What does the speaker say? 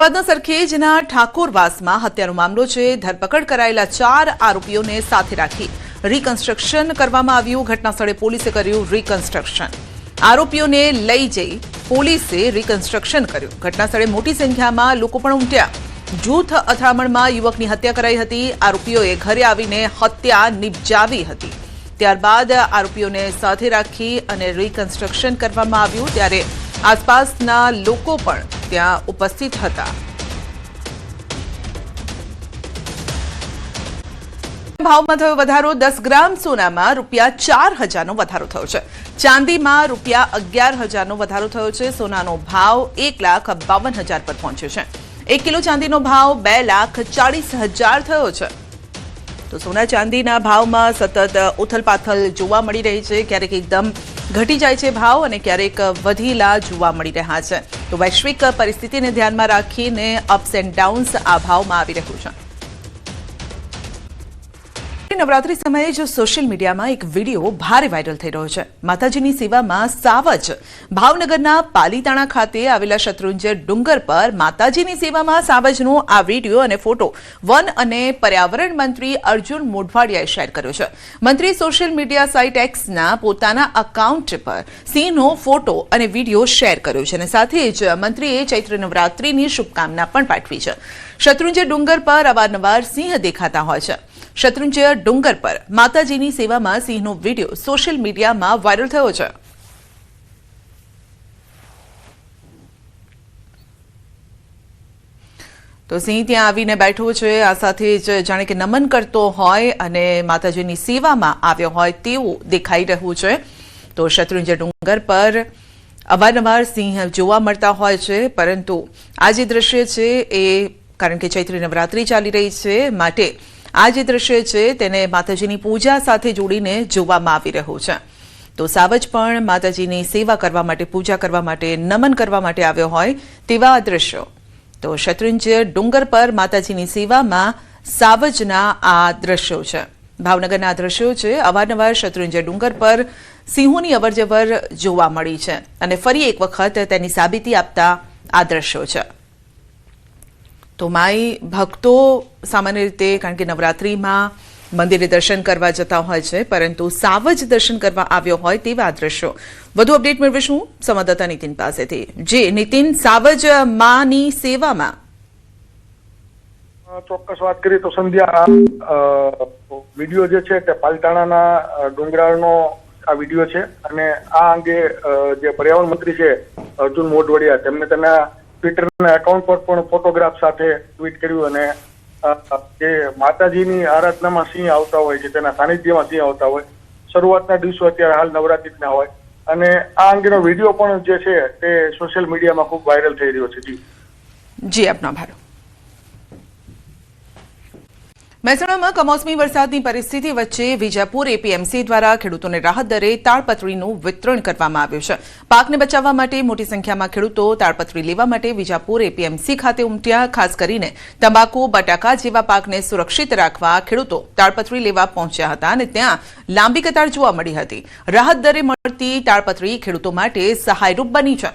અમદાવાદના સરખેજના ઠાકોરવાસમાં હત્યાનો મામલો છે। ધરપકડ કરાયેલા 4 આરોપીઓને સાથે રાખી રીકન્સ્ટ્રક્શન કરવામાં આવ્યું। ઘટના સ્થળે પોલીસે કર્યું રીકન્સ્ટ્રક્શન। આરોપીઓને લઈ જઈ પોલીસે રીકન્સ્ટ્રક્શન કર્યું। ઘટના સ્થળે મોટી સંખ્યામાં લોકો પણ ઉમટ્યા। જૂથ અથડામણમાં યુવકની હત્યા કરાઈ હતી। આરોપીઓએ ઘરે આવીને હત્યા નિપજાવી હતી। ત્યારબાદ આરોપીઓને સાથે રાખી અને રીકન્સ્ટ્રક્શન કરવામાં આવ્યું। ત્યારે આસપાસના લોકો પણ ત્યાં ઉપસ્થિત હતા। ભાવમાં થયો વધારો। 10 ગ્રામ સોનામાં ₹4,000નો વધારો થયો છે। ચાંદીમાં ₹11,000નો વધારો થયો છે। સોનાનો ભાવ 1,52,000 પર પહોંચ્યો છે। 1 કિલો ચાંદીનો ભાવ 2,40,000 થયો છે। तो सोना चांदीना भावमां सतत उथलपाथल जोवा मळी रही छे। क्यारेक एकदम घटी जाय छे भाव अने क्यारेक वधीला जोवा मळी रह्या छे। तो वैश्विक परिस्थितिने ध्यानमां राखीने अप्स एंड डाउन्स आ भावमां आवी रह्युं छे। नवरात्रि समये जो सोशल मीडिया में एक वीडियो भारे वायरल थई रह्यो छे। माताजीनी सेवामां सावज भावनगरना पालीताणा खाते आवेला शत्रुंजय डुंगर पर माताजीनी सेवामां सावजनो आ वीडियो अने फोटो वन अने पर्यावरण मंत्री अर्जुन मोढवाडियाए शेर कर्यो छे। मंत्री सोशल मीडिया साइट एक्सना पोताना अकाउंट पर सिंहनो फोटो अने वीडियो शेर कर्यो छे। साथे ज मंत्रीए चैत्र नवरात्रिनी शुभकामना पण पाठवी छे। शत्रुंजय डुंगर पर अवारनवार सिंह देखाता होय छे। शत्रुंजय डुंगर पर माताजीनी सेवामां सिंहनो वीडियो सोशल मीडिया में वायरल थयो छे। तो सिंह त्यां आवीने बैठो छे। आ साथे ज जाणे के नमन करतो होय अने माताजीनी सेवामां आव्यो होय तेवुं देखाई रह्युं छे। तो शत्रुंजय डुंगर पर अवारनवार सिंह जोवा मळता होय छे, परंतु आ जे दृश्य छे ए कारण के चैत्री नवरात्रि चाली रही छे माटे आ जे दृश्य छे तेने माताजीनी पूजा साथे जोड़ीने जोवामां आवी रह्युं छे। तो सावज पण माताजीनी सेवा करवा माटे, पूजा करवा माटे, नमन करवा माटे आव्यो होय तेवा दृश्यो। तो शत्रुंजय डुंगर पर माताजीनी सेवामां सावजना आ दृश्यो छे। भावनगरना दृश्यो छे। अवारनवार शत्रुंजय डुंगर पर सिंहोनी अवरजवर जोवा मळी छे अने फरी एक वखत तेनी साबीती आपता आ दृश्यो छे। तो माई भक्तो सामान्य रीते कारण के नवरात्रि में मंदिरे दर्शन करवा जता होय छे, परंतु सावज दर्शन करवा आव्यो होय तेवा दृश्यो। વધુ અપડેટ મેળવીશું સંવાદદાતા નીતિન પાસેથી। જે નીતિન, સાવજ માની સેવામાં ચોક્કસ વાત કરી તો સંધ્યા વિડિયો જે છે તે પાલતાણાના ડુંગરાળનો આ વિડિયો છે અને આ અંગે જે પર્યાવરણ મંત્રી છે અર્જુન મોઢવાડિયા તેમને તેના ટ્વિટરના એકાઉન્ટ પર પણ ફોટોગ્રાફ સાથે ટ્વીટ કર્યું અને જે માતાજીની આરાધનામાં સિંહ આવતા હોય છે તેના સાનિધ્યમાં સિંહ આવતા હોય શરૂઆતના દિવસો અત્યારે હાલ નવરાત્રિના હોય અને આ અંગેનો વિડીયો પણ જે છે તે સોશિયલ મીડિયામાં ખૂબ વાયરલ થઈ રહ્યો છે। જી આપનો આભાર। મહેસાણામાં કમોસમી વરસાદની પરિસ્થિતિ વચ્ચે વિજાપુર એપીએમસી દ્વારા ખેડૂતોને રાહત દરે તાડપત્રીનું વિતરણ કરવામાં આવ્યું છે। પાકને બચાવવા માટે મોટી સંખ્યામાં ખેડૂતો તાડપત્રી લેવા માટે વિજાપુર એપીએમસી ખાતે ઉમટ્યા। ખાસ કરીને તંબાકુ, બટાકા જેવા પાકને સુરક્ષિત રાખવા ખેડૂતો તાડપત્રી લેવા પહોંચ્યા હતા અને ત્યાં લાંબી કતાર જોવા મળી હતી। રાહત દરે મળતી તાડપત્રી ખેડૂતો માટે સહાયરૂપ બની છે।